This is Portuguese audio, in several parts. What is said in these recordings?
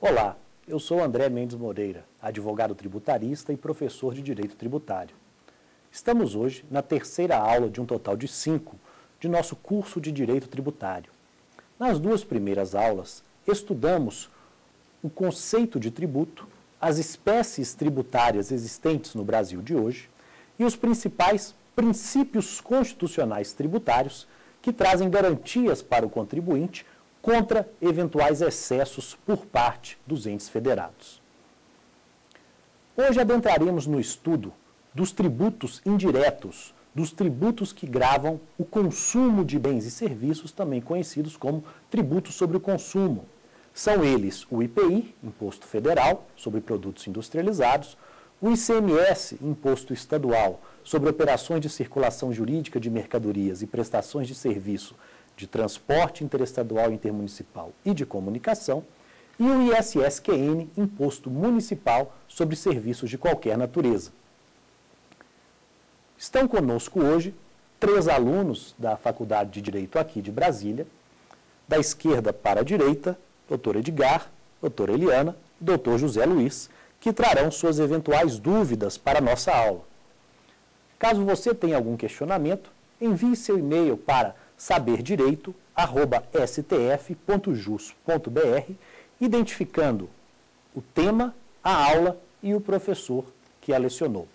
Olá, eu sou André Mendes Moreira, advogado tributarista e professor de Direito Tributário. Estamos hoje na terceira aula de um total de 5 de nosso curso de Direito Tributário. Nas duas primeiras aulas, estudamos o conceito de tributo, as espécies tributárias existentes no Brasil de hoje e os principais princípios constitucionais tributários que trazem garantias para o contribuinte contra eventuais excessos por parte dos entes federados. Hoje adentraremos no estudo dos tributos indiretos, dos tributos que gravam o consumo de bens e serviços, também conhecidos como tributos sobre o consumo. São eles o IPI, Imposto Federal, sobre produtos industrializados, o ICMS, Imposto Estadual, sobre operações de circulação jurídica de mercadorias e prestações de serviço de transporte interestadual e intermunicipal e de comunicação, e o ISS-QN, Imposto Municipal sobre serviços de qualquer natureza. Estão conosco hoje 3 alunos da Faculdade de Direito aqui de Brasília, da esquerda para a direita, Dr. Edgar, doutora Eliana e Dr. José Luiz, que trarão suas eventuais dúvidas para a nossa aula. Caso você tenha algum questionamento, envie seu e-mail para saberdireito@stf.jus.br, identificando o tema, a aula e o professor que a lecionou.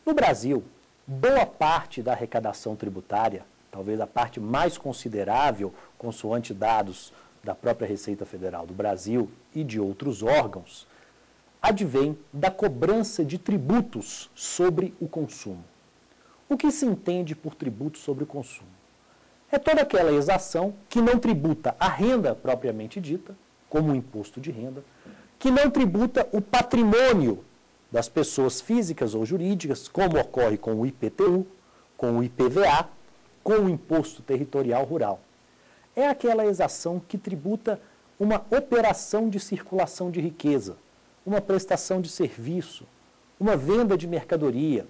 No Brasil, boa parte da arrecadação tributária, talvez a parte mais considerável, consoante dados da própria Receita Federal do Brasil e de outros órgãos, advém da cobrança de tributos sobre o consumo. O que se entende por tributo sobre o consumo? É toda aquela exação que não tributa a renda propriamente dita, como o imposto de renda, que não tributa o patrimônio das pessoas físicas ou jurídicas, como ocorre com o IPTU, com o IPVA, com o Imposto Territorial Rural. É aquela exação que tributa uma operação de circulação de riqueza, uma prestação de serviço, uma venda de mercadoria.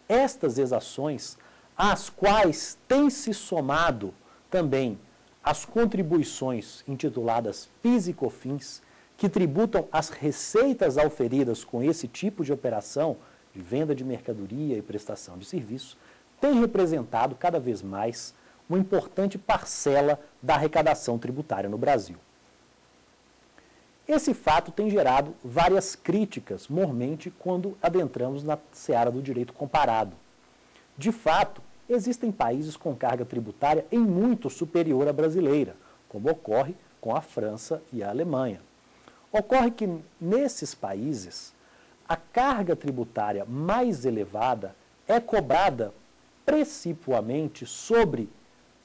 Estas exações, às quais tem se somado também as contribuições intituladas PIS e COFINS, que tributam as receitas auferidas com esse tipo de operação, de venda de mercadoria e prestação de serviço, tem representado cada vez mais uma importante parcela da arrecadação tributária no Brasil. Esse fato tem gerado várias críticas, mormente, quando adentramos na seara do direito comparado. De fato, existem países com carga tributária em muito superior à brasileira, como ocorre com a França e a Alemanha. Ocorre que, nesses países, a carga tributária mais elevada é cobrada principalmente sobre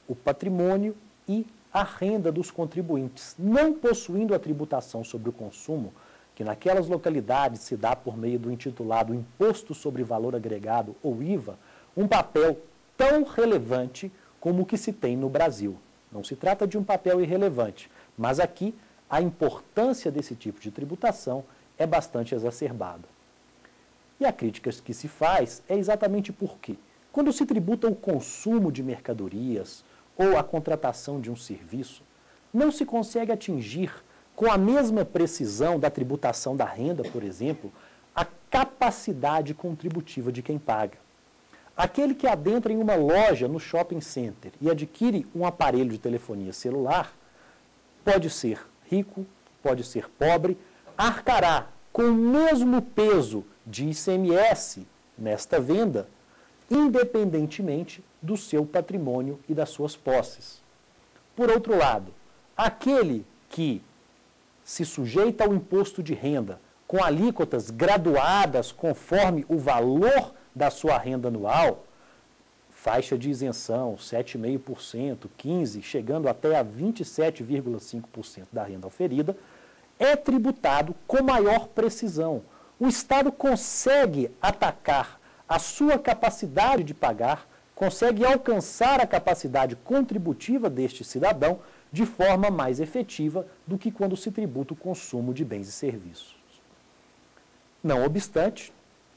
o patrimônio e a renda dos contribuintes, não possuindo a tributação sobre o consumo, que naquelas localidades se dá por meio do intitulado Imposto sobre Valor Agregado, ou IVA, um papel tão relevante como o que se tem no Brasil. Não se trata de um papel irrelevante, mas aqui a importância desse tipo de tributação é bastante exacerbada. E a crítica que se faz é exatamente porque, quando se tributa o consumo de mercadorias ou a contratação de um serviço, não se consegue atingir, com a mesma precisão da tributação da renda, por exemplo, a capacidade contributiva de quem paga. Aquele que adentra em uma loja no shopping center e adquire um aparelho de telefonia celular, pode ser rico, pode ser pobre, arcará com o mesmo peso de ICMS nesta venda, independentemente do seu patrimônio e das suas posses. Por outro lado, aquele que se sujeita ao imposto de renda com alíquotas graduadas conforme o valor da sua renda anual, faixa de isenção, 7,5%, 15%, chegando até a 27,5% da renda oferida, é tributado com maior precisão. O Estado consegue atacar a sua capacidade de pagar, consegue alcançar a capacidade contributiva deste cidadão de forma mais efetiva do que quando se tributa o consumo de bens e serviços. Não obstante,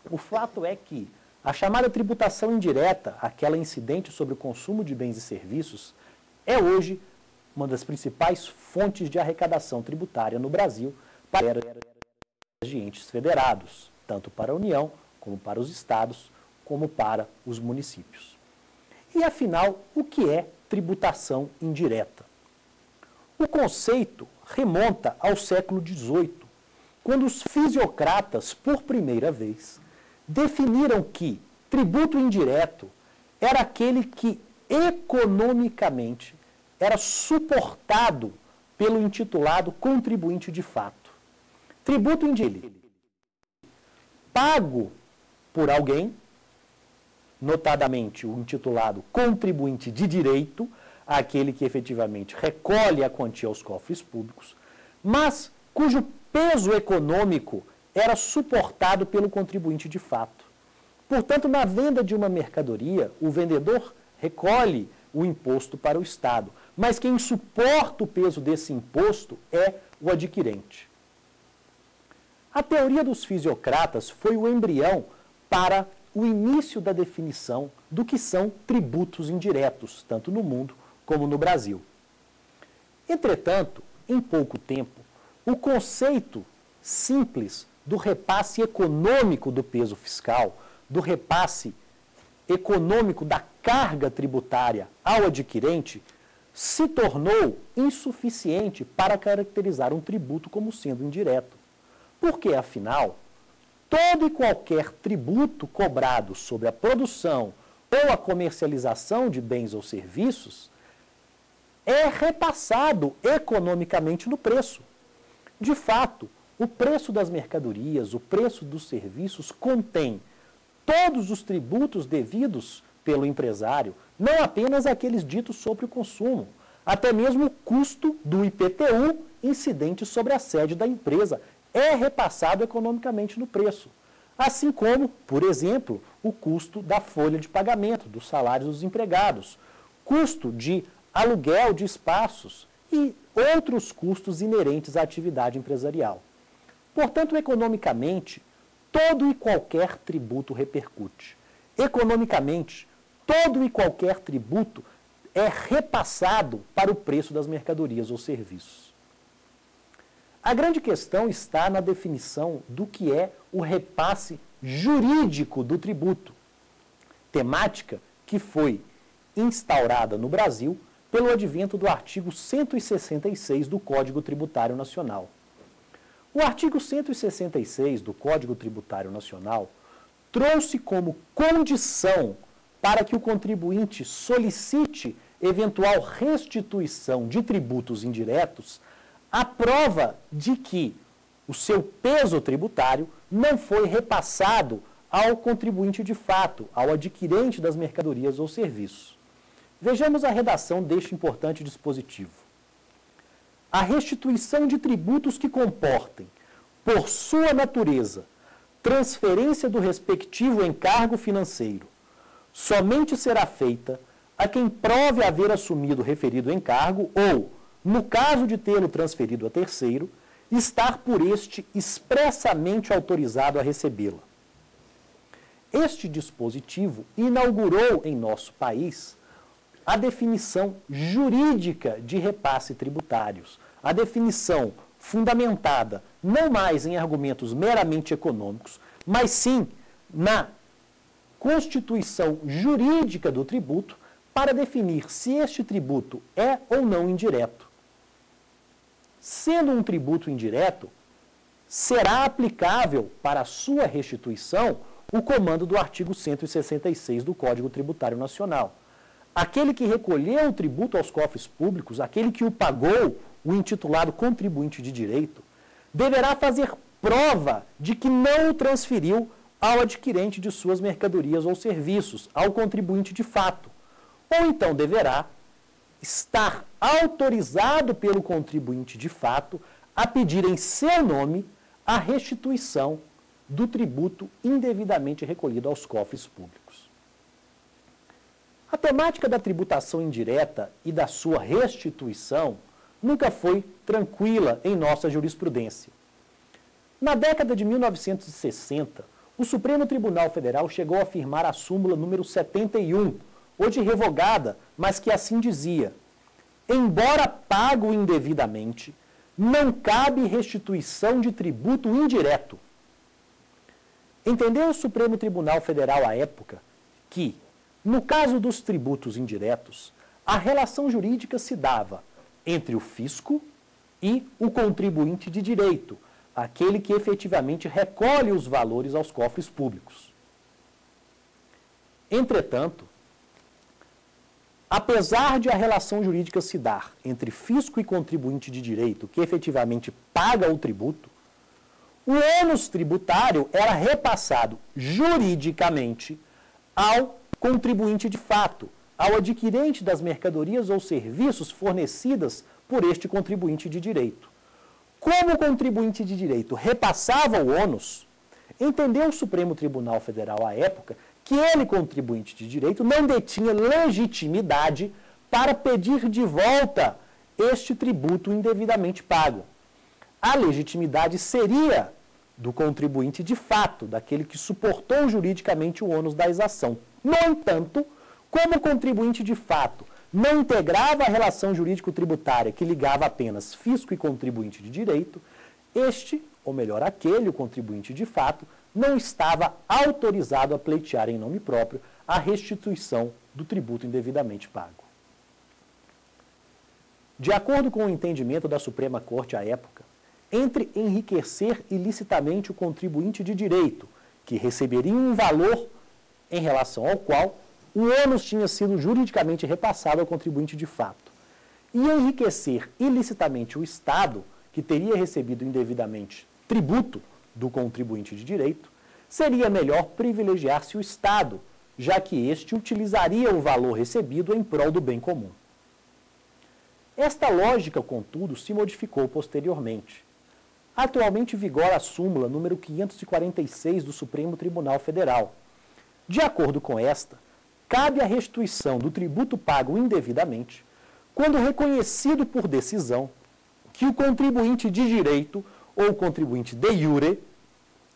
o fato é que a chamada tributação indireta, aquela incidente sobre o consumo de bens e serviços, é hoje uma das principais fontes de arrecadação tributária no Brasil para de entes federados, tanto para a União, como para os estados, como para os municípios. E afinal, o que é tributação indireta? O conceito remonta ao século XVIII, quando os fisiocratas, por primeira vez, definiram que tributo indireto era aquele que economicamente era suportado pelo intitulado contribuinte de fato. Tributo indireto pago por alguém, notadamente o intitulado contribuinte de direito, aquele que efetivamente recolhe a quantia aos cofres públicos, mas cujo peso econômico era suportado pelo contribuinte de fato. Portanto, na venda de uma mercadoria, o vendedor recolhe o imposto para o Estado, mas quem suporta o peso desse imposto é o adquirente. A teoria dos fisiocratas foi o embrião para o início da definição do que são tributos indiretos, tanto no mundo como no Brasil. Entretanto, em pouco tempo, o conceito simples do repasse econômico do peso fiscal, do repasse econômico da carga tributária ao adquirente, se tornou insuficiente para caracterizar um tributo como sendo indireto. Porque, afinal, todo e qualquer tributo cobrado sobre a produção ou a comercialização de bens ou serviços é repassado economicamente no preço. De fato, o preço das mercadorias, o preço dos serviços contém todos os tributos devidos pelo empresário, não apenas aqueles ditos sobre o consumo, até mesmo o custo do IPTU incidente sobre a sede da empresa é repassado economicamente no preço. Assim como, por exemplo, o custo da folha de pagamento, dos salários dos empregados, custo de aluguel de espaços e outros custos inerentes à atividade empresarial. Portanto, economicamente, todo e qualquer tributo repercute. Economicamente, todo e qualquer tributo é repassado para o preço das mercadorias ou serviços. A grande questão está na definição do que é o repasse jurídico do tributo, temática que foi instaurada no Brasil pelo advento do artigo 166 do Código Tributário Nacional. O artigo 166 do Código Tributário Nacional trouxe como condição para que o contribuinte solicite eventual restituição de tributos indiretos a prova de que o seu peso tributário não foi repassado ao contribuinte de fato, ao adquirente das mercadorias ou serviços. Vejamos a redação deste importante dispositivo. A restituição de tributos que comportem, por sua natureza, transferência do respectivo encargo financeiro, somente será feita a quem prove haver assumido o referido encargo ou, no caso de tê-lo transferido a terceiro, estar por este expressamente autorizado a recebê-la. Este dispositivo inaugurou em nosso país a definição jurídica de repasse tributários, a definição fundamentada não mais em argumentos meramente econômicos, mas sim na constituição jurídica do tributo para definir se este tributo é ou não indireto. Sendo um tributo indireto, será aplicável para a sua restituição o comando do artigo 166 do Código Tributário Nacional. Aquele que recolheu o tributo aos cofres públicos, aquele que o pagou, o intitulado contribuinte de direito, deverá fazer prova de que não o transferiu ao adquirente de suas mercadorias ou serviços, ao contribuinte de fato. Ou então deverá estar autorizado pelo contribuinte de fato a pedir em seu nome a restituição do tributo indevidamente recolhido aos cofres públicos. A temática da tributação indireta e da sua restituição nunca foi tranquila em nossa jurisprudência. Na década de 1960, o Supremo Tribunal Federal chegou a firmar a súmula número 71, hoje revogada, mas que assim dizia: embora pago indevidamente, não cabe restituição de tributo indireto. Entendeu o Supremo Tribunal Federal à época que, no caso dos tributos indiretos, a relação jurídica se dava entre o fisco e o contribuinte de direito, aquele que efetivamente recolhe os valores aos cofres públicos. Entretanto, apesar de a relação jurídica se dar entre fisco e contribuinte de direito, que efetivamente paga o tributo, o ônus tributário era repassado juridicamente ao contribuinte de fato, ao adquirente das mercadorias ou serviços fornecidas por este contribuinte de direito. Como o contribuinte de direito repassava o ônus, entendeu o Supremo Tribunal Federal à época que ele, contribuinte de direito, não detinha legitimidade para pedir de volta este tributo indevidamente pago. A legitimidade seria do contribuinte de fato, daquele que suportou juridicamente o ônus da exação. No entanto, como o contribuinte de fato não integrava a relação jurídico-tributária que ligava apenas fisco e contribuinte de direito, este, ou melhor, aquele, o contribuinte de fato, não estava autorizado a pleitear em nome próprio a restituição do tributo indevidamente pago. De acordo com o entendimento da Suprema Corte à época, entre enriquecer ilicitamente o contribuinte de direito, que receberia um valor em relação ao qual o ônus tinha sido juridicamente repassado ao contribuinte de fato, e enriquecer ilicitamente o Estado, que teria recebido indevidamente tributo do contribuinte de direito, seria melhor privilegiar-se o Estado, já que este utilizaria o valor recebido em prol do bem comum. Esta lógica, contudo, se modificou posteriormente. Atualmente vigora a súmula número 546 do Supremo Tribunal Federal. De acordo com esta, cabe a restituição do tributo pago indevidamente quando reconhecido por decisão que o contribuinte de direito ou o contribuinte de iure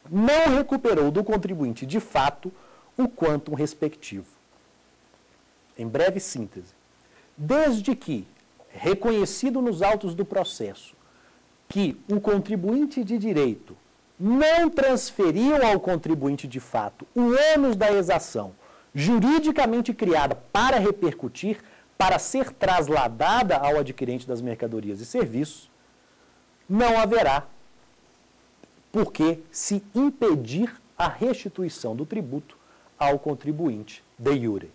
não recuperou do contribuinte de fato o quantum respectivo. Em breve síntese, desde que, reconhecido nos autos do processo, que o contribuinte de direito não transferiu ao contribuinte de fato o ônus da exação juridicamente criada para repercutir, para ser trasladada ao adquirente das mercadorias e serviços, não haverá por que se impedir a restituição do tributo ao contribuinte de iure.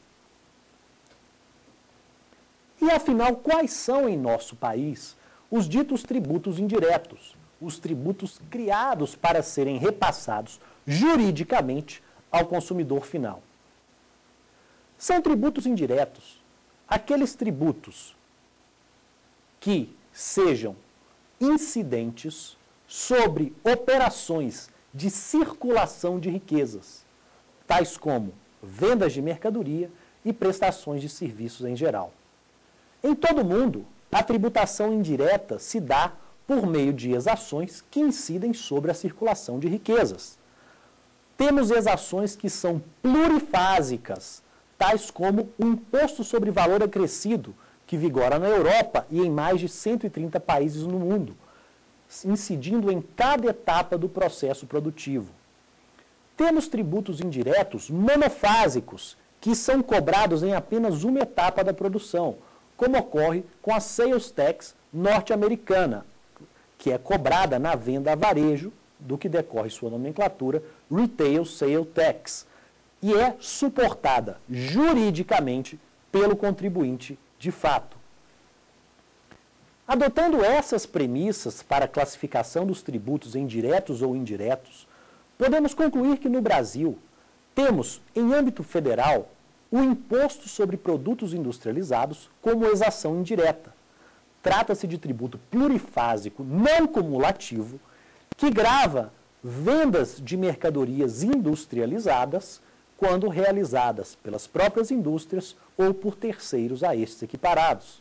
E afinal, quais são em nosso país os ditos tributos indiretos, os tributos criados para serem repassados juridicamente ao consumidor final? São tributos indiretos aqueles tributos que sejam incidentes sobre operações de circulação de riquezas, tais como vendas de mercadoria e prestações de serviços em geral. Em todo o mundo, a tributação indireta se dá por meio de exações que incidem sobre a circulação de riquezas. Temos exações que são plurifásicas, tais como o imposto sobre valor acrescido, que vigora na Europa e em mais de 130 países no mundo, incidindo em cada etapa do processo produtivo. Temos tributos indiretos monofásicos, que são cobrados em apenas uma etapa da produção, como ocorre com a Sales Tax norte-americana, que é cobrada na venda a varejo, do que decorre sua nomenclatura Retail Sales Tax, e é suportada juridicamente pelo contribuinte de fato. Adotando essas premissas para a classificação dos tributos em diretos ou indiretos, podemos concluir que no Brasil temos, em âmbito federal, o imposto sobre produtos industrializados como exação indireta. Trata-se de tributo plurifásico não cumulativo que grava vendas de mercadorias industrializadas quando realizadas pelas próprias indústrias ou por terceiros a estes equiparados.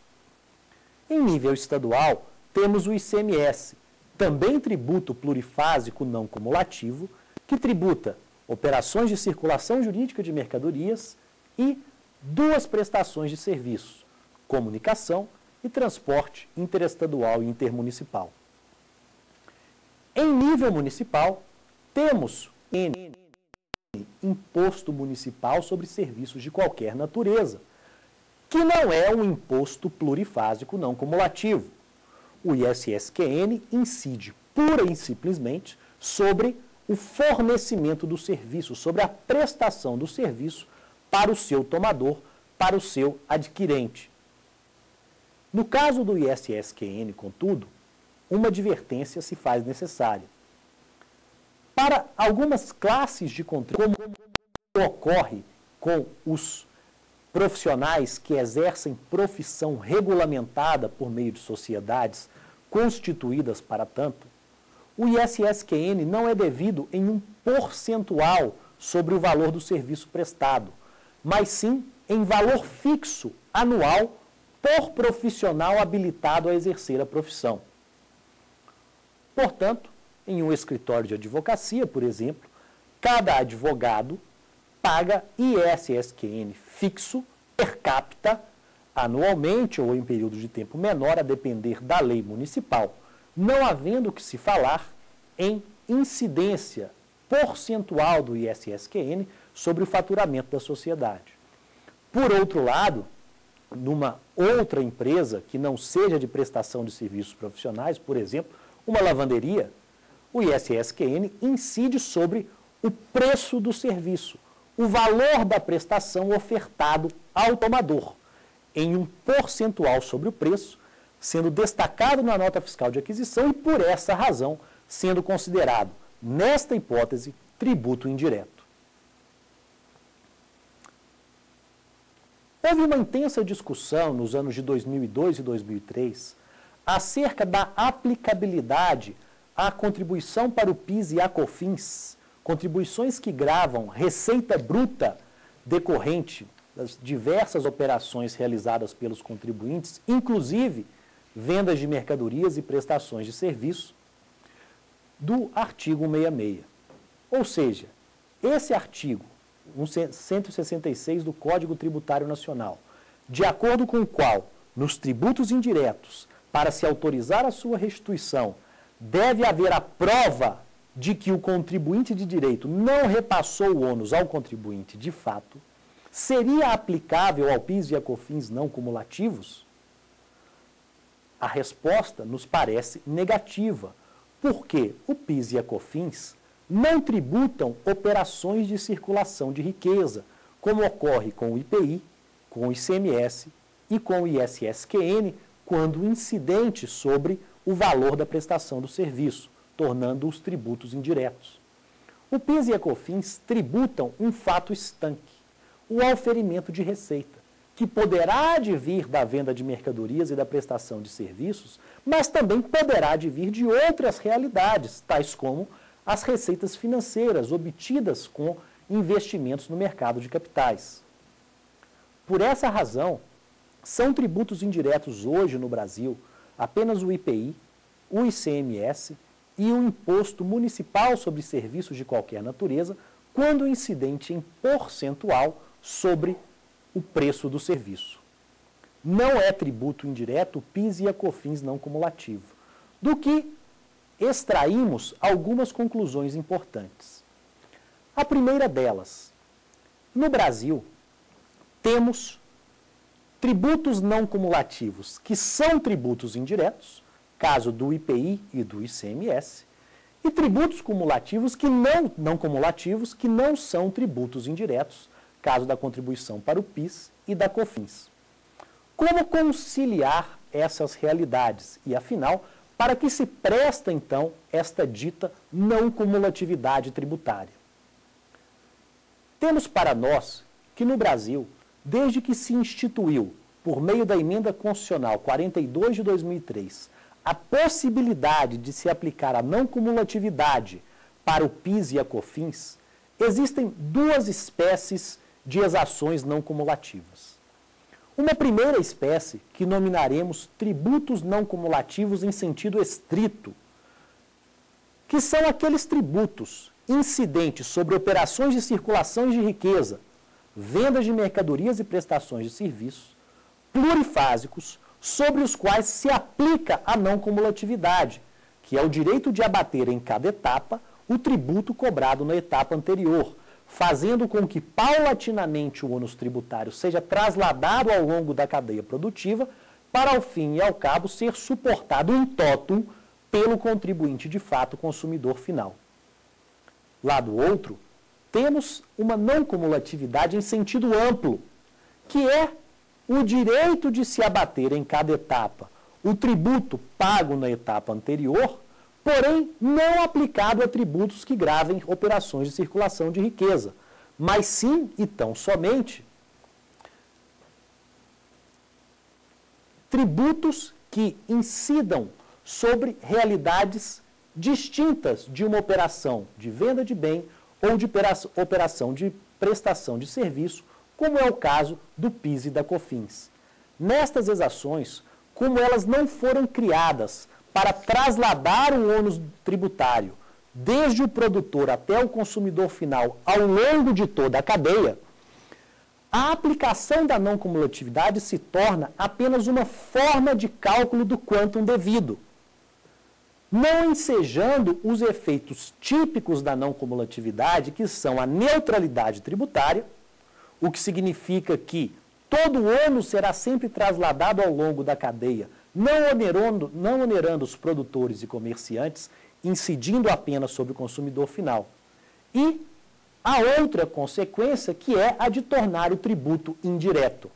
Em nível estadual, temos o ICMS, também tributo plurifásico não cumulativo, que tributa operações de circulação jurídica de mercadorias e duas prestações de serviços, comunicação e transporte interestadual e intermunicipal. Em nível municipal, temos imposto municipal sobre serviços de qualquer natureza, que não é um imposto plurifásico não cumulativo. O ISSQN incide pura e simplesmente sobre o fornecimento do serviço, sobre a prestação do serviço para o seu tomador, para o seu adquirente. No caso do ISSQN, contudo, uma advertência se faz necessária. Para algumas classes de contribuinte, como ocorre com os profissionais que exercem profissão regulamentada por meio de sociedades constituídas para tanto, o ISSQN não é devido em um percentual sobre o valor do serviço prestado, mas sim em valor fixo anual por profissional habilitado a exercer a profissão. Portanto, em um escritório de advocacia, por exemplo, cada advogado paga ISSQN fixo per capita anualmente ou em período de tempo menor, a depender da lei municipal, não havendo que se falar em incidência percentual do ISSQN sobre o faturamento da sociedade. Por outro lado, numa outra empresa que não seja de prestação de serviços profissionais, por exemplo, uma lavanderia, o ISSQN incide sobre o preço do serviço, o valor da prestação ofertado ao tomador, em um percentual sobre o preço, sendo destacado na nota fiscal de aquisição e, por essa razão, sendo considerado, nesta hipótese, tributo indireto. Houve uma intensa discussão nos anos de 2002 e 2003 acerca da aplicabilidade à contribuição para o PIS e a COFINS, contribuições que gravam receita bruta decorrente das diversas operações realizadas pelos contribuintes, inclusive vendas de mercadorias e prestações de serviço, do artigo 166. Ou seja, esse artigo 166 do Código Tributário Nacional, de acordo com o qual, nos tributos indiretos, para se autorizar a sua restituição, deve haver a prova de que o contribuinte de direito não repassou o ônus ao contribuinte de fato, seria aplicável ao PIS e a COFINS não cumulativos? A resposta nos parece negativa, porque o PIS e a COFINS não tributam operações de circulação de riqueza, como ocorre com o IPI, com o ICMS e com o ISSQN, quando incidente sobre o valor da prestação do serviço, tornando-os tributos indiretos. O PIS e a COFINS tributam um fato estanque, o auferimento de receita, que poderá advir da venda de mercadorias e da prestação de serviços, mas também poderá advir de outras realidades, tais como as receitas financeiras obtidas com investimentos no mercado de capitais. Por essa razão, são tributos indiretos hoje no Brasil apenas o IPI, o ICMS e o Imposto Municipal sobre Serviços de qualquer natureza, quando incidente em percentual sobre o preço do serviço. Não é tributo indireto o PIS e a COFINS não cumulativo, do que extraímos algumas conclusões importantes. A primeira delas, no Brasil, temos tributos não cumulativos, que são tributos indiretos, caso do IPI e do ICMS, e tributos cumulativos que não cumulativos, que não são tributos indiretos, caso da contribuição para o PIS e da COFINS. Como conciliar essas realidades? E, afinal, para que se presta, então, esta dita não cumulatividade tributária? Temos para nós que, no Brasil, desde que se instituiu, por meio da Emenda Constitucional 42 de 2003, a possibilidade de se aplicar a não cumulatividade para o PIS e a COFINS, existem duas espécies de exações não cumulativas. Uma primeira espécie, que nominaremos tributos não cumulativos em sentido estrito, que são aqueles tributos incidentes sobre operações de circulação de riqueza, vendas de mercadorias e prestações de serviços, plurifásicos, sobre os quais se aplica a não cumulatividade, que é o direito de abater em cada etapa o tributo cobrado na etapa anterior, fazendo com que paulatinamente o ônus tributário seja trasladado ao longo da cadeia produtiva, para ao fim e ao cabo ser suportado in totum pelo contribuinte de fato consumidor final. Lado outro, temos uma não cumulatividade em sentido amplo, que é o direito de se abater em cada etapa o tributo pago na etapa anterior, porém não aplicado a tributos que gravem operações de circulação de riqueza, mas sim e tão somente tributos que incidam sobre realidades distintas de uma operação de venda de bem ou de operação de prestação de serviço, como é o caso do PIS e da COFINS. Nestas exações, como elas não foram criadas para trasladar o ônus tributário desde o produtor até o consumidor final ao longo de toda a cadeia, a aplicação da não cumulatividade se torna apenas uma forma de cálculo do quantum devido, não ensejando os efeitos típicos da não cumulatividade, que são a neutralidade tributária, o que significa que todo o ônus será sempre trasladado ao longo da cadeia, não onerando os produtores e comerciantes, incidindo apenas sobre o consumidor final. E a outra consequência, que é a de tornar o tributo indireto,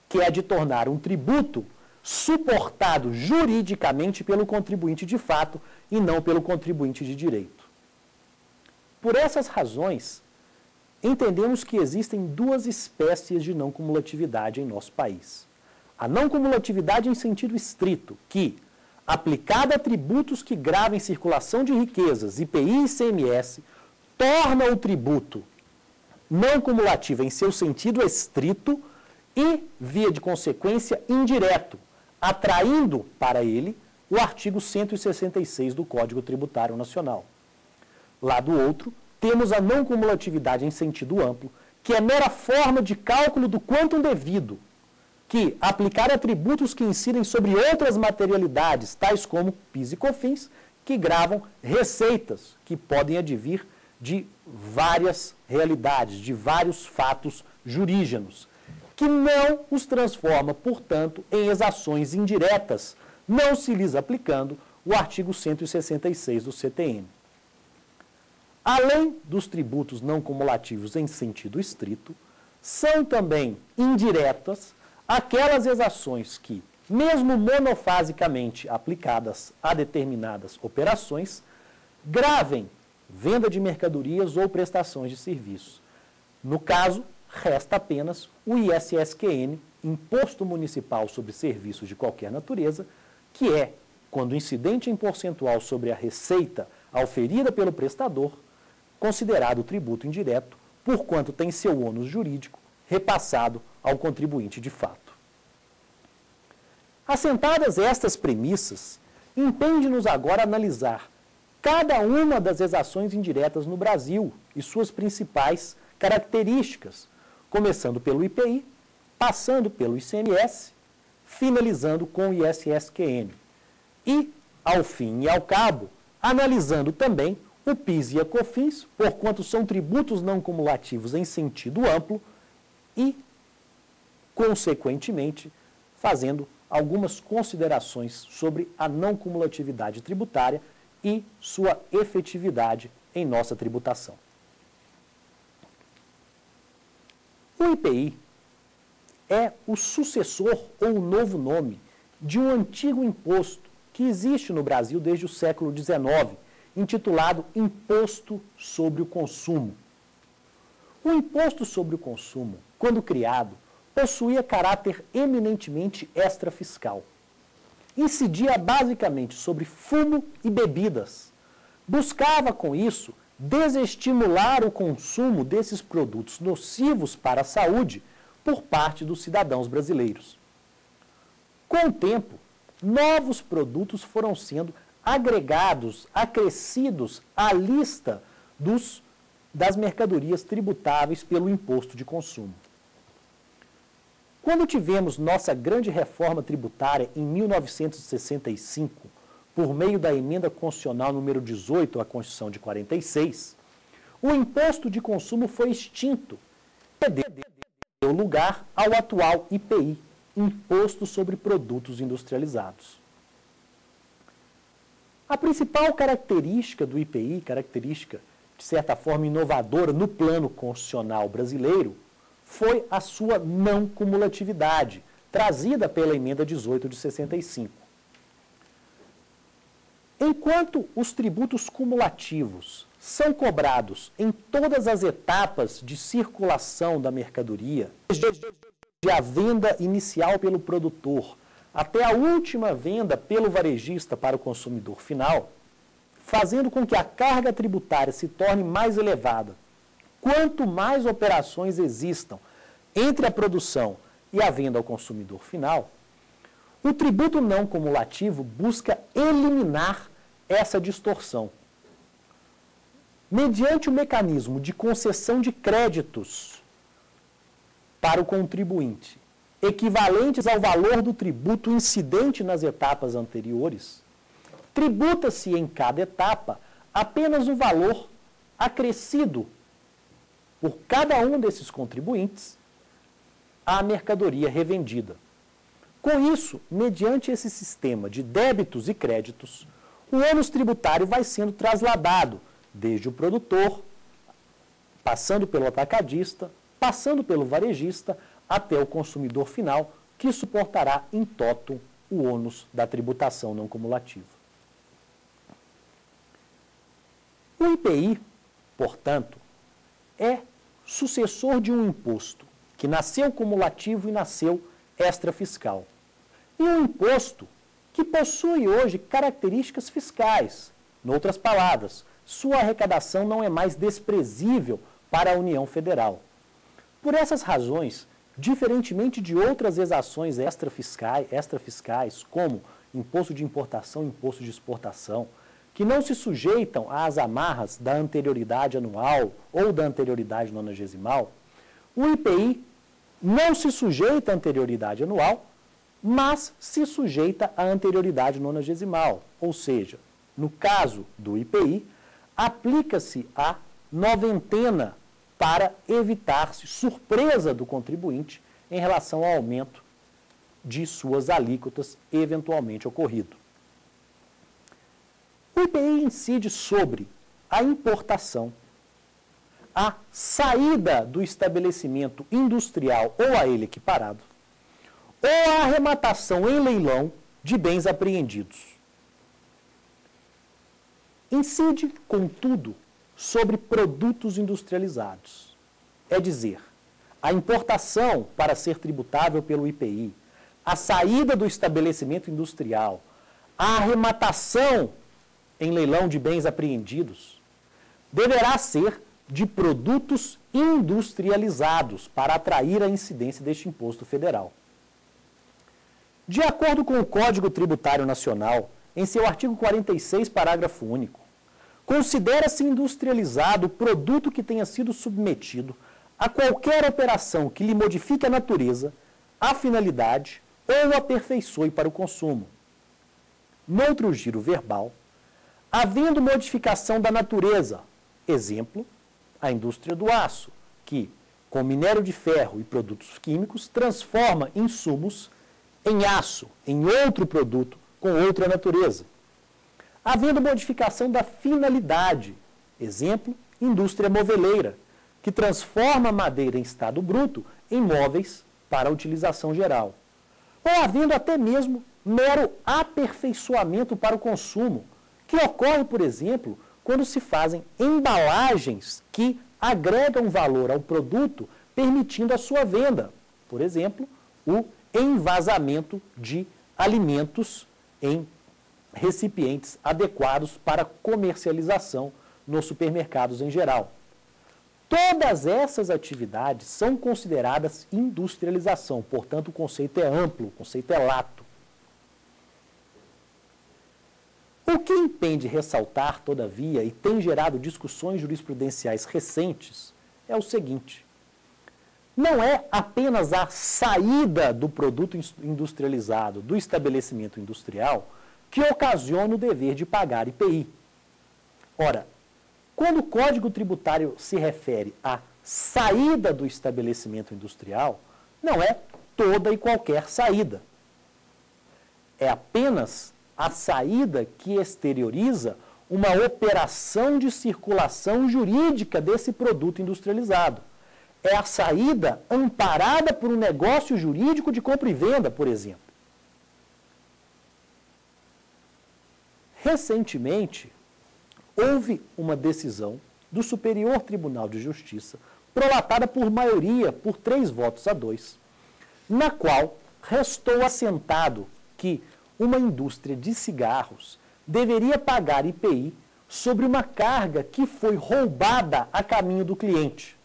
que é a de tornar um tributo suportado juridicamente pelo contribuinte de fato e não pelo contribuinte de direito. Por essas razões, entendemos que existem duas espécies de não cumulatividade em nosso país. A não cumulatividade em sentido estrito, que, aplicada a tributos que gravem circulação de riquezas, IPI e ICMS, torna o tributo não cumulativo em seu sentido estrito e, via de consequência, indireto, atraindo para ele o artigo 166 do Código Tributário Nacional. Lá do outro, temos a não cumulatividade em sentido amplo, que é mera forma de cálculo do quantum devido, que, aplicada a tributos que incidem sobre outras materialidades, tais como PIS e COFINS, que gravam receitas que podem advir de várias realidades, de vários fatos jurígenos, que não os transforma, portanto, em exações indiretas, não se lhes aplicando o artigo 166 do CTN. Além dos tributos não cumulativos em sentido estrito, são também indiretas aquelas exações que, mesmo monofasicamente aplicadas a determinadas operações, gravem venda de mercadorias ou prestações de serviços. No caso, resta apenas o ISSQN, Imposto Municipal sobre Serviços de Qualquer Natureza, que é, quando incidente em percentual sobre a receita auferida pelo prestador, considerado tributo indireto, porquanto tem seu ônus jurídico repassado ao contribuinte de fato. Assentadas estas premissas, impende-nos agora analisar cada uma das exações indiretas no Brasil e suas principais características, começando pelo IPI, passando pelo ICMS, finalizando com o ISSQN. E, ao fim e ao cabo, analisando também o PIS e a COFINS, porquanto são tributos não cumulativos em sentido amplo e, consequentemente, fazendo algumas considerações sobre a não cumulatividade tributária e sua efetividade em nossa tributação. O IPI é o sucessor ou o novo nome de um antigo imposto que existe no Brasil desde o século XIX, intitulado Imposto sobre o Consumo. O Imposto sobre o Consumo, quando criado, possuía caráter eminentemente extrafiscal. Incidia basicamente sobre fumo e bebidas. Buscava, com isso, desestimular o consumo desses produtos nocivos para a saúde por parte dos cidadãos brasileiros. Com o tempo, novos produtos foram sendo agregados, acrescidos à lista das mercadorias tributáveis pelo imposto de consumo. Quando tivemos nossa grande reforma tributária em 1965, por meio da emenda constitucional número 18 à Constituição de 46, o imposto de consumo foi extinto e deu lugar ao atual IPI, Imposto sobre Produtos Industrializados. A principal característica do IPI, característica de certa forma inovadora no plano constitucional brasileiro, foi a sua não cumulatividade, trazida pela emenda 18 de 65. Enquanto os tributos cumulativos são cobrados em todas as etapas de circulação da mercadoria, desde a venda inicial pelo produtor até a última venda pelo varejista para o consumidor final, fazendo com que a carga tributária se torne mais elevada. Quanto mais operações existam entre a produção e a venda ao consumidor final, o tributo não cumulativo busca eliminar essa distorção. Mediante o mecanismo de concessão de créditos para o contribuinte, equivalentes ao valor do tributo incidente nas etapas anteriores, tributa-se em cada etapa apenas o valor acrescido por cada um desses contribuintes à mercadoria revendida. Com isso, mediante esse sistema de débitos e créditos, o ônus tributário vai sendo trasladado desde o produtor, passando pelo atacadista, passando pelo varejista, até o consumidor final, que suportará in toto o ônus da tributação não cumulativa. O IPI, portanto, é sucessor de um imposto que nasceu cumulativo e nasceu extrafiscal. E um imposto que possui hoje características fiscais. Em outras palavras, sua arrecadação não é mais desprezível para a União Federal. Por essas razões, diferentemente de outras exações extrafiscais, como imposto de importação e imposto de exportação, que não se sujeitam às amarras da anterioridade anual ou da anterioridade nonagesimal, o IPI não se sujeita à anterioridade anual, mas se sujeita à anterioridade nonagesimal. Ou seja, no caso do IPI, aplica-se a noventena para evitar-se surpresa do contribuinte em relação ao aumento de suas alíquotas eventualmente ocorrido. O IPI incide sobre a importação, a saída do estabelecimento industrial ou a ele equiparado, ou a arrematação em leilão de bens apreendidos. Incide, contudo, sobre produtos industrializados. É dizer, a importação para ser tributável pelo IPI, a saída do estabelecimento industrial, a arrematação em leilão de bens apreendidos, deverá ser de produtos industrializados para atrair a incidência deste imposto federal. De acordo com o Código Tributário Nacional, em seu artigo 46, parágrafo único, considera-se industrializado o produto que tenha sido submetido a qualquer operação que lhe modifique a natureza, a finalidade ou o aperfeiçoe para o consumo. Noutro giro verbal, havendo modificação da natureza, exemplo, a indústria do aço, que, com minério de ferro e produtos químicos, transforma insumos em aço, em outro produto com outra natureza. Havendo modificação da finalidade, exemplo, indústria moveleira, que transforma madeira em estado bruto em móveis para utilização geral. Ou havendo até mesmo mero aperfeiçoamento para o consumo, que ocorre, por exemplo, quando se fazem embalagens que agregam valor ao produto, permitindo a sua venda. Por exemplo, o envasamento de alimentos em recipientes adequados para comercialização nos supermercados em geral. Todas essas atividades são consideradas industrialização, portanto o conceito é amplo, o conceito é lato. O que impede ressaltar, todavia, e tem gerado discussões jurisprudenciais recentes, é o seguinte: não é apenas a saída do produto industrializado do estabelecimento industrial que ocasiona o dever de pagar IPI. Ora, quando o Código Tributário se refere à saída do estabelecimento industrial, não é toda e qualquer saída. É apenas a saída que exterioriza uma operação de circulação jurídica desse produto industrializado. É a saída amparada por um negócio jurídico de compra e venda, por exemplo. Recentemente, houve uma decisão do Superior Tribunal de Justiça, prolatada por maioria, por 3-2, na qual restou assentado que uma indústria de cigarros deveria pagar IPI sobre uma carga que foi roubada a caminho do cliente.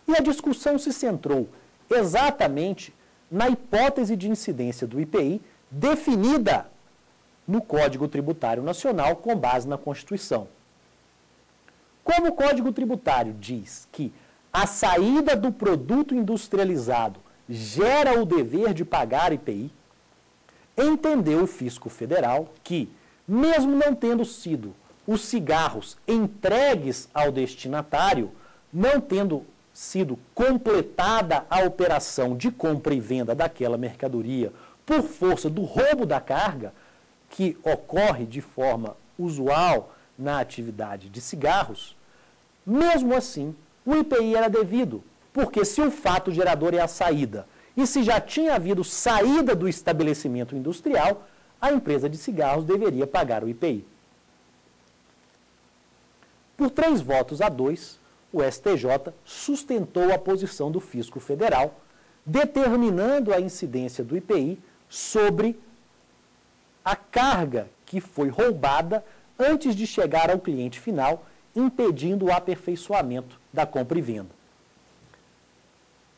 E a discussão se centrou exatamente na hipótese de incidência do IPI definida no Código Tributário Nacional com base na Constituição. Como o Código Tributário diz que a saída do produto industrializado gera o dever de pagar IPI, entendeu o Fisco Federal que, mesmo não tendo sido os cigarros entregues ao destinatário, não tendo sido completada a operação de compra e venda daquela mercadoria por força do roubo da carga, que ocorre de forma usual na atividade de cigarros, mesmo assim, o IPI era devido, porque se o fato gerador é a saída e se já tinha havido saída do estabelecimento industrial, a empresa de cigarros deveria pagar o IPI. Por 3-2, o STJ sustentou a posição do Fisco Federal, determinando a incidência do IPI sobre a carga que foi roubada antes de chegar ao cliente final, impedindo o aperfeiçoamento da compra e venda.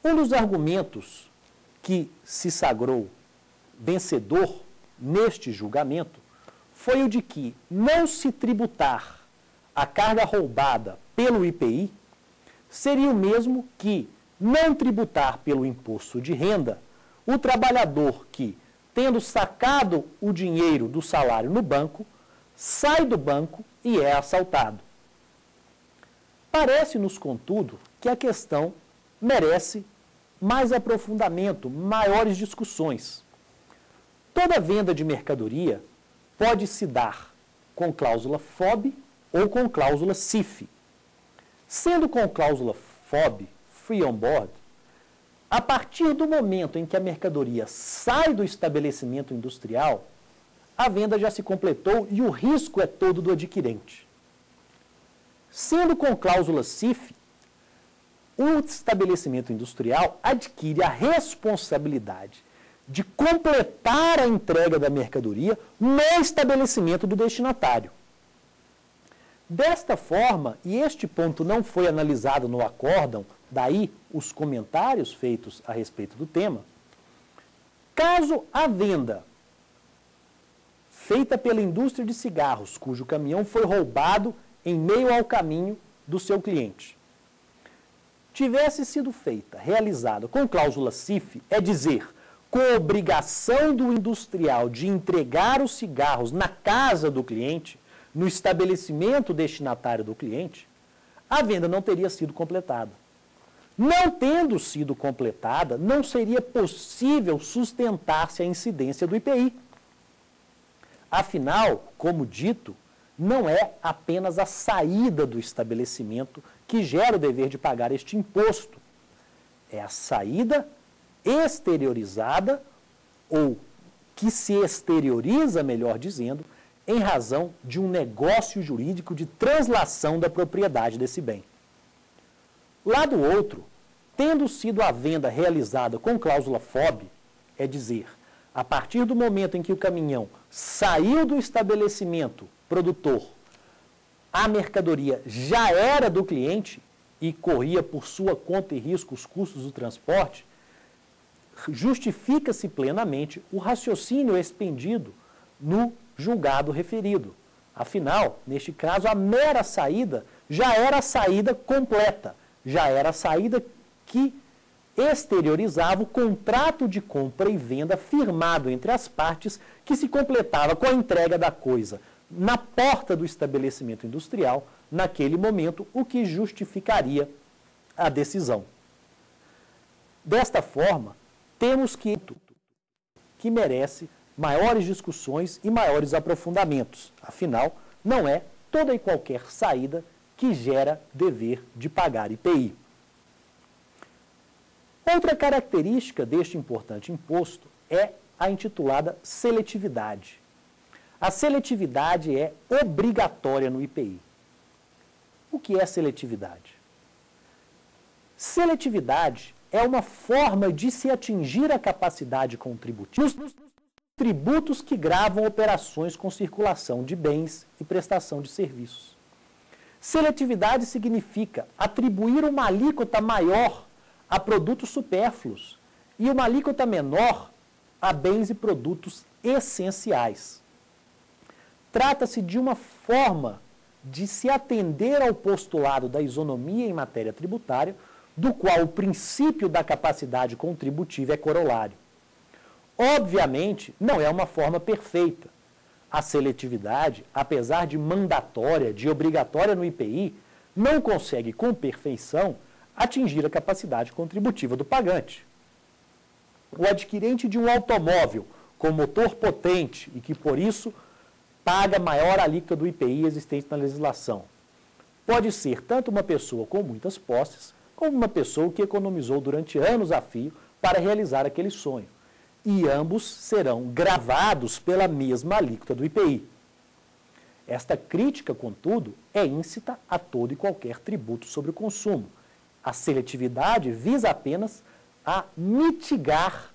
Um dos argumentos que se sagrou vencedor neste julgamento foi o de que não se tributar a carga roubada pelo IPI seria o mesmo que não tributar pelo imposto de renda o trabalhador que, tendo sacado o dinheiro do salário no banco, sai do banco e é assaltado. Parece-nos, contudo, que a questão merece mais aprofundamento, maiores discussões. Toda venda de mercadoria pode se dar com cláusula FOB ou com cláusula CIF. Sendo com cláusula FOB, Free On Board, a partir do momento em que a mercadoria sai do estabelecimento industrial, a venda já se completou e o risco é todo do adquirente. Sendo com cláusula CIF, o estabelecimento industrial adquire a responsabilidade de completar a entrega da mercadoria no estabelecimento do destinatário. Desta forma, e este ponto não foi analisado no acórdão, daí os comentários feitos a respeito do tema, caso a venda feita pela indústria de cigarros, cujo caminhão foi roubado em meio ao caminho do seu cliente, tivesse sido feita, realizada com cláusula CIF, é dizer, com obrigação do industrial de entregar os cigarros na casa do cliente, no estabelecimento destinatário do cliente, a venda não teria sido completada. Não tendo sido completada, não seria possível sustentar-se a incidência do IPI. Afinal, como dito, não é apenas a saída do estabelecimento que gera o dever de pagar este imposto. É a saída exteriorizada, ou que se exterioriza, melhor dizendo, em razão de um negócio jurídico de translação da propriedade desse bem. Lado outro, tendo sido a venda realizada com cláusula FOB, é dizer, a partir do momento em que o caminhão saiu do estabelecimento produtor, a mercadoria já era do cliente e corria por sua conta e risco os custos do transporte, justifica-se plenamente o raciocínio expendido no julgado referido. Afinal, neste caso, a mera saída já era a saída completa, já era a saída que exteriorizava o contrato de compra e venda firmado entre as partes, que se completava com a entrega da coisa na porta do estabelecimento industrial, naquele momento, o que justificaria a decisão. Desta forma, temos que merece maiores discussões e maiores aprofundamentos. Afinal, não é toda e qualquer saída que gera dever de pagar IPI. Outra característica deste importante imposto é a intitulada seletividade. A seletividade é obrigatória no IPI. O que é seletividade? Seletividade é uma forma de se atingir a capacidade contributiva nos tributos que gravam operações com circulação de bens e prestação de serviços. Seletividade significa atribuir uma alíquota maior a produtos supérfluos e uma alíquota menor a bens e produtos essenciais. Trata-se de uma forma de se atender ao postulado da isonomia em matéria tributária, do qual o princípio da capacidade contributiva é corolário. Obviamente, não é uma forma perfeita. A seletividade, apesar de mandatória, de obrigatória no IPI, não consegue com perfeição atingir a capacidade contributiva do pagante. O adquirente de um automóvel com motor potente e que, por isso, paga maior alíquota do IPI existente na legislação, pode ser tanto uma pessoa com muitas posses, como uma pessoa que economizou durante anos a fio para realizar aquele sonho. E ambos serão gravados pela mesma alíquota do IPI. Esta crítica, contudo, é íncita a todo e qualquer tributo sobre o consumo. A seletividade visa apenas a mitigar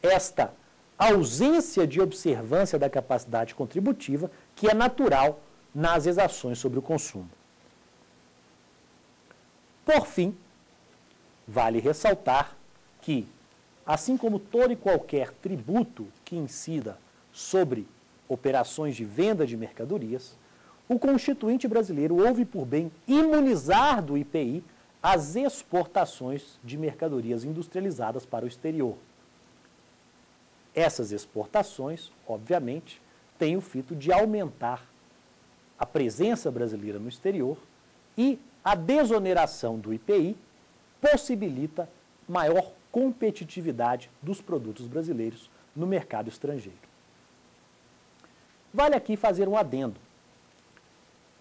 esta ausência de observância da capacidade contributiva que é natural nas exações sobre o consumo. Por fim, vale ressaltar que, assim como todo e qualquer tributo que incida sobre operações de venda de mercadorias, o Constituinte brasileiro houve por bem imunizar do IPI as exportações de mercadorias industrializadas para o exterior. Essas exportações, obviamente, têm o fito de aumentar a presença brasileira no exterior e a desoneração do IPI possibilita maior competitividade dos produtos brasileiros no mercado estrangeiro. Vale aqui fazer um adendo.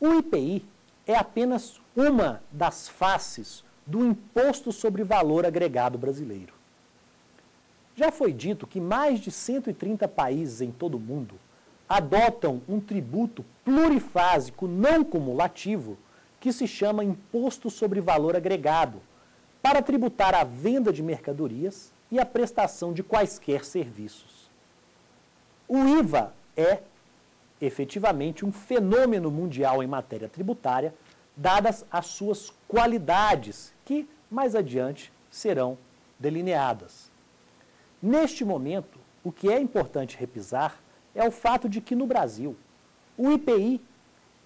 O IPI é apenas uma das faces do Imposto sobre Valor Agregado brasileiro. Já foi dito que mais de 130 países em todo o mundo adotam um tributo plurifásico não cumulativo que se chama Imposto sobre Valor Agregado, para tributar a venda de mercadorias e a prestação de quaisquer serviços. O IVA é, efetivamente, um fenômeno mundial em matéria tributária, dadas as suas qualidades, que mais adiante serão delineadas. Neste momento, o que é importante repisar é o fato de que no Brasil, o IPI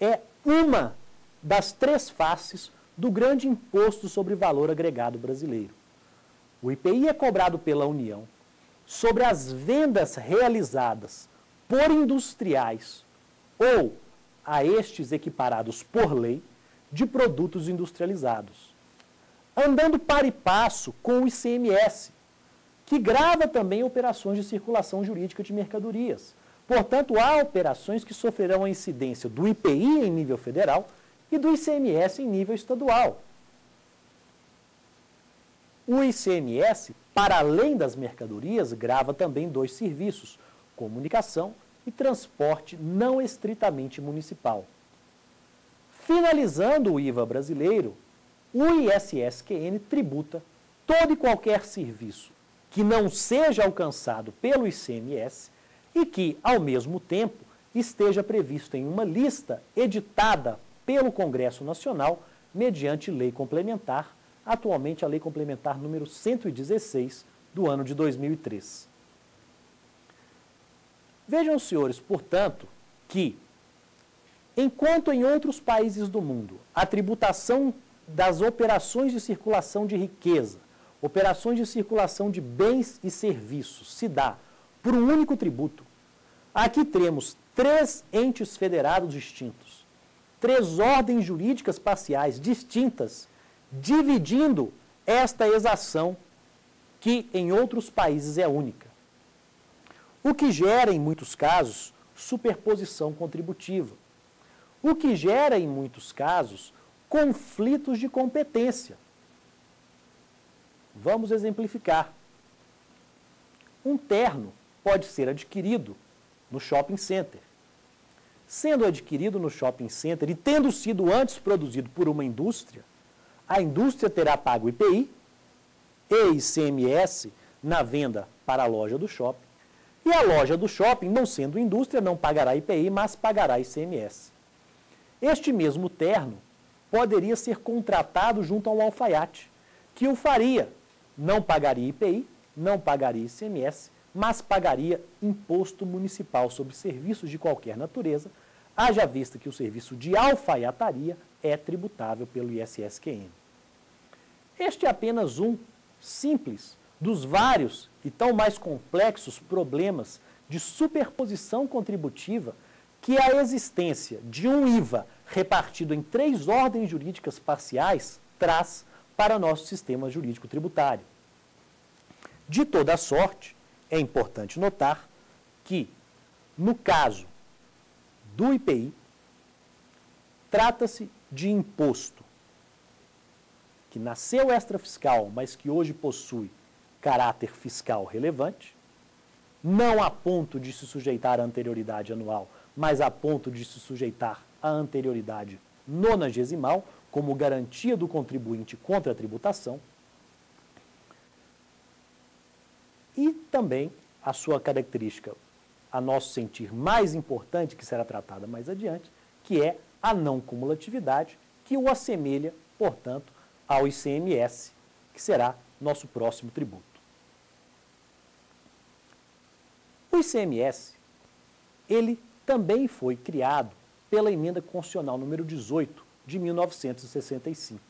é uma das três faces do grande Imposto sobre Valor Agregado brasileiro. O IPI é cobrado pela União sobre as vendas realizadas por industriais ou a estes equiparados por lei de produtos industrializados, andando par e passo com o ICMS, que grava também operações de circulação jurídica de mercadorias. Portanto, há operações que sofrerão a incidência do IPI em nível federal e do ICMS em nível estadual. O ICMS, para além das mercadorias, grava também dois serviços: comunicação e transporte não estritamente municipal. Finalizando o IVA brasileiro, o ISSQN tributa todo e qualquer serviço que não seja alcançado pelo ICMS e que, ao mesmo tempo, esteja previsto em uma lista editada pelo Congresso Nacional mediante lei complementar, atualmente a Lei Complementar número 116 do ano de 2003. Vejam, senhores, portanto, que, enquanto em outros países do mundo a tributação das operações de circulação de riqueza operações de circulação de bens e serviços, se dá por um único tributo, aqui temos 3 entes federados distintos, 3 ordens jurídicas parciais distintas, dividindo esta exação que em outros países é única. O que gera, em muitos casos, superposição contributiva. O que gera, em muitos casos, conflitos de competência. Vamos exemplificar. Um terno pode ser adquirido no shopping center. Sendo adquirido no shopping center e tendo sido antes produzido por uma indústria, a indústria terá pago IPI e ICMS na venda para a loja do shopping, e a loja do shopping, não sendo indústria, não pagará IPI, mas pagará ICMS. Este mesmo terno poderia ser contratado junto a um alfaiate, que o faria, não pagaria IPI, não pagaria ICMS, mas pagaria imposto municipal sobre serviços de qualquer natureza, haja vista que o serviço de alfaiataria é tributável pelo ISSQN. Este é apenas um simples dos vários e tão mais complexos problemas de superposição contributiva que a existência de um IVA repartido em 3 ordens jurídicas parciais traz para nosso sistema jurídico tributário. De toda sorte, é importante notar que, no caso do IPI, trata-se de imposto que nasceu extrafiscal, mas que hoje possui caráter fiscal relevante, não a ponto de se sujeitar à anterioridade anual, mas a ponto de se sujeitar à anterioridade nonagesimal, como garantia do contribuinte contra a tributação, e também a sua característica, a nosso sentir, mais importante, que será tratada mais adiante, que é a não cumulatividade, que o assemelha, portanto, ao ICMS, que será nosso próximo tributo. O ICMS, ele também foi criado pela Emenda Constitucional número 18 de 1965.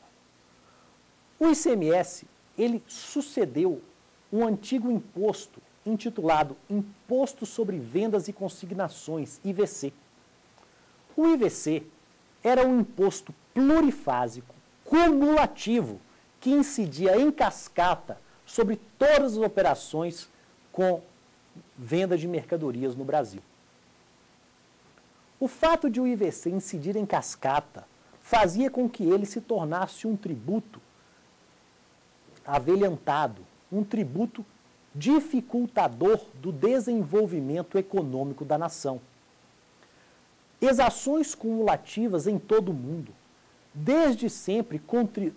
O ICMS, ele sucedeu um antigo imposto intitulado Imposto sobre Vendas e Consignações, IVC. O IVC era um imposto plurifásico, cumulativo, que incidia em cascata sobre todas as operações com venda de mercadorias no Brasil. O fato de o IVC incidir em cascata fazia com que ele se tornasse um tributo avelhantado, um tributo dificultador do desenvolvimento econômico da nação. Exações cumulativas em todo o mundo, desde sempre,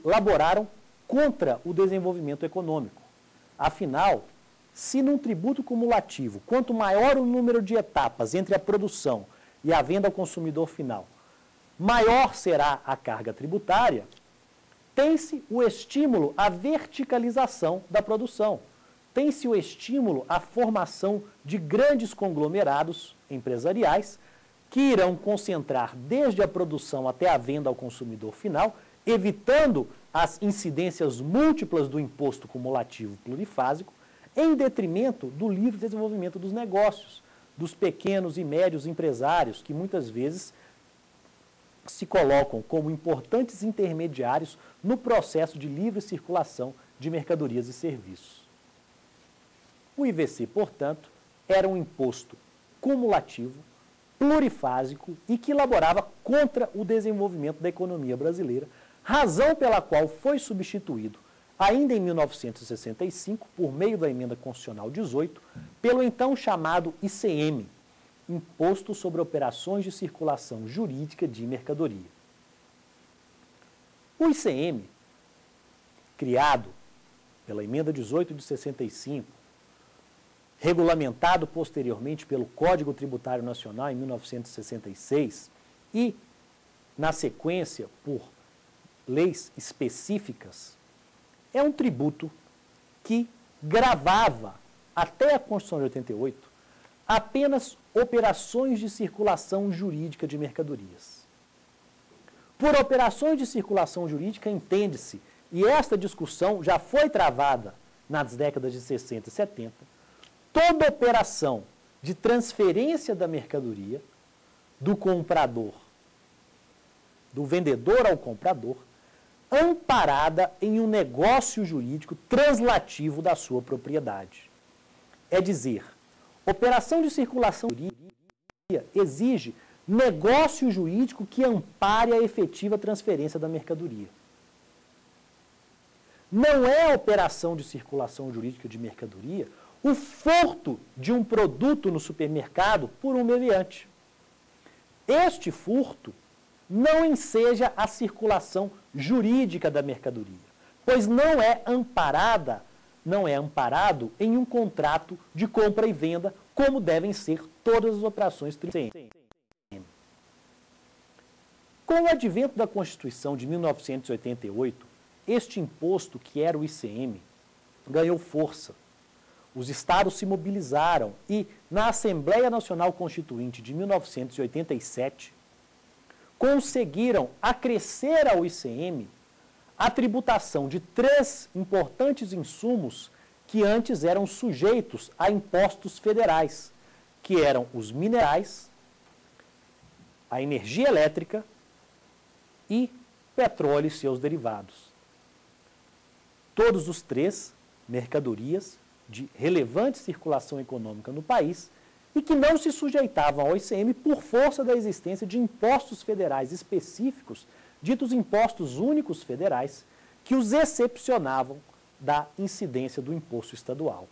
laboraram contra o desenvolvimento econômico. Afinal, se num tributo cumulativo, quanto maior o número de etapas entre a produção e a venda ao consumidor final, maior será a carga tributária, tem-se o estímulo à verticalização da produção, tem-se o estímulo à formação de grandes conglomerados empresariais que irão concentrar desde a produção até a venda ao consumidor final, evitando as incidências múltiplas do imposto cumulativo plurifásico, em detrimento do livre desenvolvimento dos negócios, dos pequenos e médios empresários, que muitas vezes se colocam como importantes intermediários no processo de livre circulação de mercadorias e serviços. O IVC, portanto, era um imposto cumulativo, plurifásico e que laborava contra o desenvolvimento da economia brasileira, razão pela qual foi substituído, ainda em 1965, por meio da Emenda Constitucional 18, pelo então chamado ICM, Imposto sobre Operações de Circulação Jurídica de Mercadoria. O ICM, criado pela Emenda 18 de 65, regulamentado posteriormente pelo Código Tributário Nacional em 1966 e, na sequência, por leis específicas, é um tributo que gravava, até a Constituição de 88, apenas operações de circulação jurídica de mercadorias. Por operações de circulação jurídica, entende-se e esta discussão já foi travada nas décadas de 60 e 70, toda operação de transferência da mercadoria do comprador, do vendedor ao comprador, amparada em um negócio jurídico translativo da sua propriedade. É dizer, operação de circulação jurídica exige negócio jurídico que ampare a efetiva transferência da mercadoria. Não é a operação de circulação jurídica de mercadoria o furto de um produto no supermercado por um meliante. Este furto não enseja a circulação jurídica da mercadoria, pois não é amparado em um contrato de compra e venda, como devem ser todas as operações tributárias. Com o advento da Constituição de 1988, este imposto, que era o ICM, ganhou força. Os estados se mobilizaram e, na Assembleia Nacional Constituinte de 1987, conseguiram acrescer ao ICM a tributação de 3 importantes insumos que antes eram sujeitos a impostos federais, que eram os minerais, a energia elétrica e petróleo e seus derivados. Todos os 3 mercadorias de relevante circulação econômica no país e que não se sujeitavam ao ICM por força da existência de impostos federais específicos, ditos impostos únicos federais, que os excepcionavam da incidência do imposto estadual.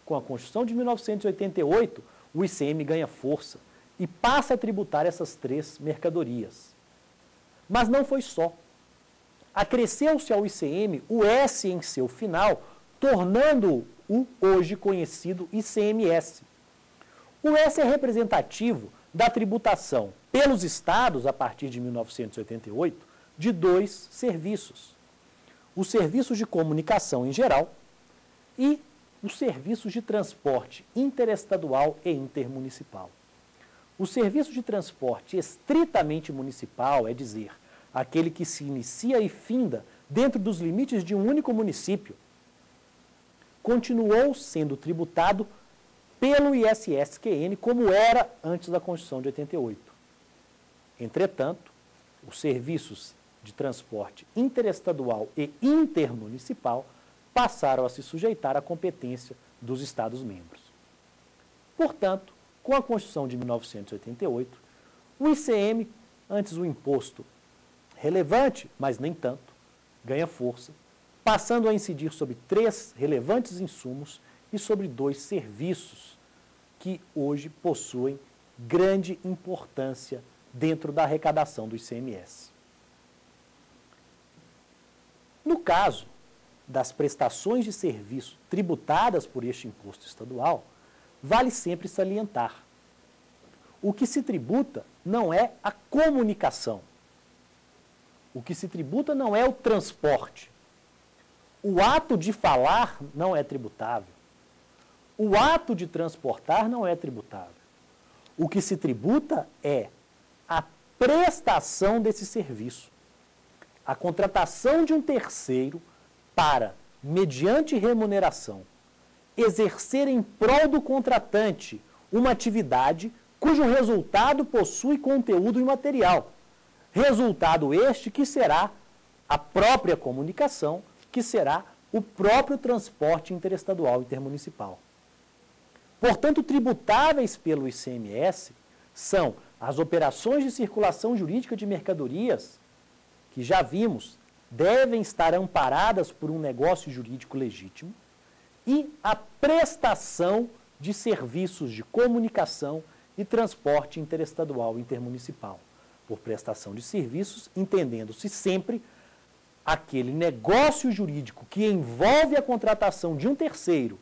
Com a Constituição de 1988, o ICM ganha força e passa a tributar essas 3 mercadorias. Mas não foi só. Acresceu-se ao ICM o S em seu final, tornando-o o hoje conhecido ICMS. O S é representativo da tributação pelos estados, a partir de 1988, de 2 serviços. Os serviços de comunicação em geral e os serviços de transporte interestadual e intermunicipal. O serviço de transporte estritamente municipal, é dizer, aquele que se inicia e finda dentro dos limites de um único município, continuou sendo tributado pelo ISSQN como era antes da Constituição de 88. Entretanto, os serviços de transporte interestadual e intermunicipal passaram a se sujeitar à competência dos Estados-membros. Portanto, com a Constituição de 1988, o ICM, antes o imposto relevante, mas nem tanto, ganha força, passando a incidir sobre 3 relevantes insumos e sobre 2 serviços que hoje possuem grande importância dentro da arrecadação do ICMS. No caso das prestações de serviço tributadas por este imposto estadual, vale sempre salientar: o que se tributa não é a comunicação, o que se tributa não é o transporte. O ato de falar não é tributável. O ato de transportar não é tributável. O que se tributa é a prestação desse serviço. A contratação de um terceiro para, mediante remuneração, exercer em prol do contratante uma atividade cujo resultado possui conteúdo imaterial. Resultado este que será a própria comunicação, que será o próprio transporte interestadual intermunicipal. Portanto, tributáveis pelo ICMS são as operações de circulação jurídica de mercadorias, que já vimos, devem estar amparadas por um negócio jurídico legítimo, e a prestação de serviços de comunicação e transporte interestadual intermunicipal. Por prestação de serviços, entendendo-se sempre aquele negócio jurídico que envolve a contratação de um terceiro,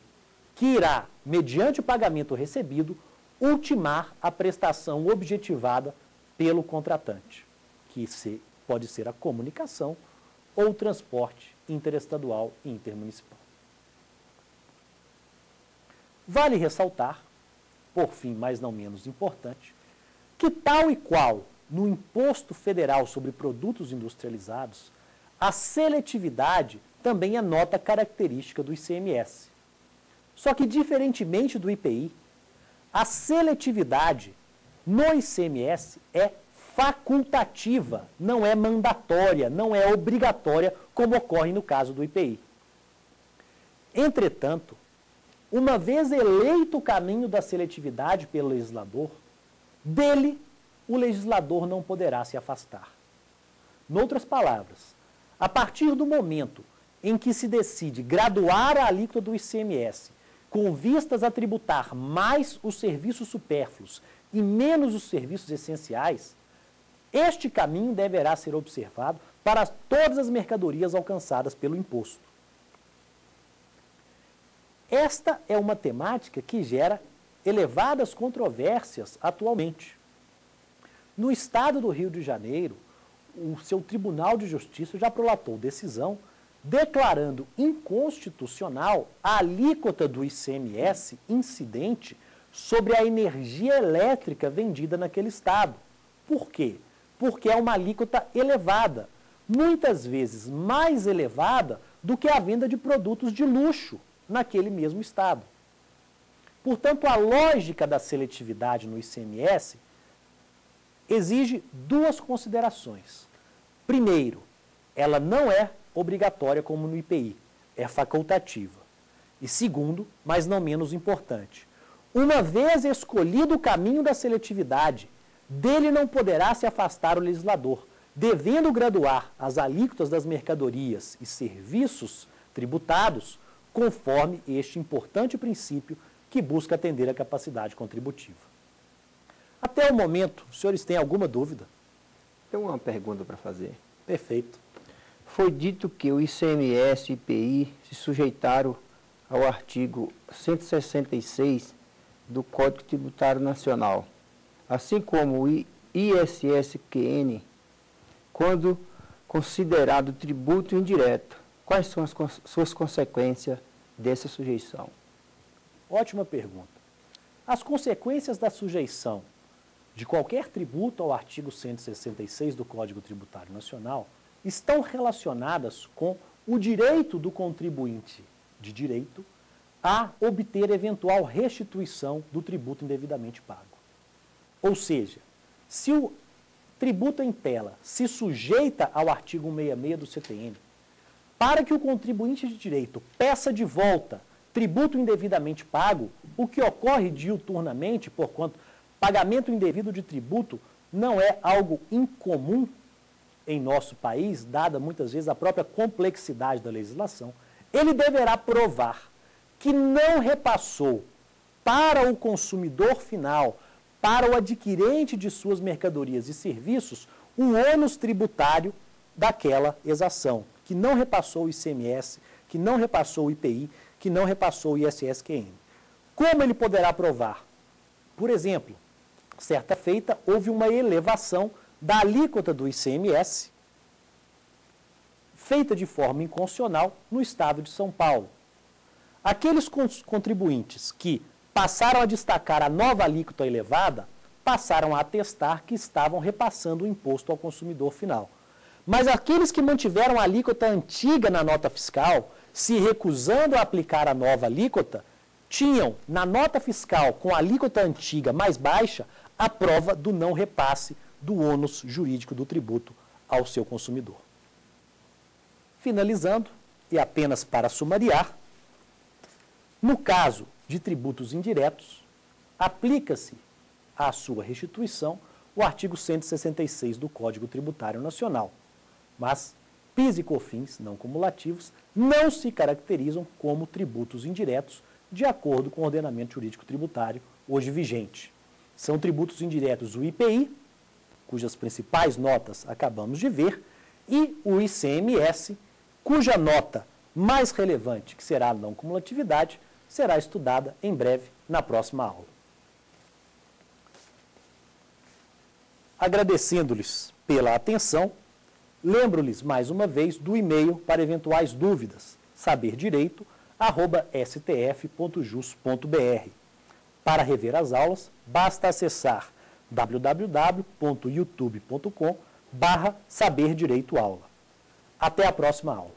que irá, mediante o pagamento recebido, ultimar a prestação objetivada pelo contratante, que pode ser a comunicação ou o transporte interestadual e intermunicipal. Vale ressaltar, por fim, mas não menos importante, que tal e qual no Imposto Federal sobre Produtos Industrializados, A seletividade também é nota característica do ICMS. Só que, diferentemente do IPI, a seletividade no ICMS é facultativa, não é mandatória, não é obrigatória, como ocorre no caso do IPI. Entretanto, uma vez eleito o caminho da seletividade pelo legislador, dele o legislador não poderá se afastar. Noutras palavras, a partir do momento em que se decide graduar a alíquota do ICMS com vistas a tributar mais os serviços supérfluos e menos os serviços essenciais, este caminho deverá ser observado para todas as mercadorias alcançadas pelo imposto. Esta é uma temática que gera elevadas controvérsias atualmente. No estado do Rio de Janeiro, o seu Tribunal de Justiça já prolatou decisão declarando inconstitucional a alíquota do ICMS incidente sobre a energia elétrica vendida naquele estado. Por quê? Porque é uma alíquota elevada, muitas vezes mais elevada do que a venda de produtos de luxo naquele mesmo estado. Portanto, a lógica da seletividade no ICMS exige duas considerações. Primeiro, ela não é obrigatória como no IPI, é facultativa. E segundo, mas não menos importante, uma vez escolhido o caminho da seletividade, dele não poderá se afastar o legislador, devendo graduar as alíquotas das mercadorias e serviços tributados conforme este importante princípio que busca atender a capacidade contributiva. Até o momento, os senhores têm alguma dúvida? Tem uma pergunta para fazer. Perfeito. Foi dito que o ICMS e o IPI se sujeitaram ao artigo 166 do Código Tributário Nacional, assim como o ISSQN, quando considerado tributo indireto. Quais são as suas consequências dessa sujeição? Ótima pergunta. As consequências da sujeição de qualquer tributo ao artigo 166 do Código Tributário Nacional estão relacionadas com o direito do contribuinte de direito a obter eventual restituição do tributo indevidamente pago. Ou seja, se o tributo em tela se sujeita ao artigo 166 do CTN, para que o contribuinte de direito peça de volta tributo indevidamente pago, o que ocorre diuturnamente, porquanto pagamento indevido de tributo não é algo incomum em nosso país, dada muitas vezes a própria complexidade da legislação, ele deverá provar que não repassou para o consumidor final, para o adquirente de suas mercadorias e serviços, o ônus tributário daquela exação, que não repassou o ICMS, que não repassou o IPI, que não repassou o ISSQN. Como ele poderá provar? Por exemplo, certa feita, houve uma elevação da alíquota do ICMS, feita de forma inconstitucional no estado de São Paulo. Aqueles contribuintes que passaram a destacar a nova alíquota elevada, passaram a atestar que estavam repassando o imposto ao consumidor final. Mas aqueles que mantiveram a alíquota antiga na nota fiscal, se recusando a aplicar a nova alíquota, tinham na nota fiscal com a alíquota antiga mais baixa a prova do não repasse do ônus jurídico do tributo ao seu consumidor. Finalizando, e apenas para sumariar, no caso de tributos indiretos, aplica-se à sua restituição o artigo 166 do Código Tributário Nacional, mas PIS e COFINS não cumulativos não se caracterizam como tributos indiretos de acordo com o ordenamento jurídico tributário hoje vigente. São tributos indiretos o IPI, cujas principais notas acabamos de ver, e o ICMS, cuja nota mais relevante, que será a não cumulatividade, será estudada em breve na próxima aula. Agradecendo-lhes pela atenção, lembro-lhes mais uma vez do e-mail para eventuais dúvidas, saberdireito@stf.jus.br. Para rever as aulas, basta acessar www.youtube.com/saberdireitoaula. Até a próxima aula.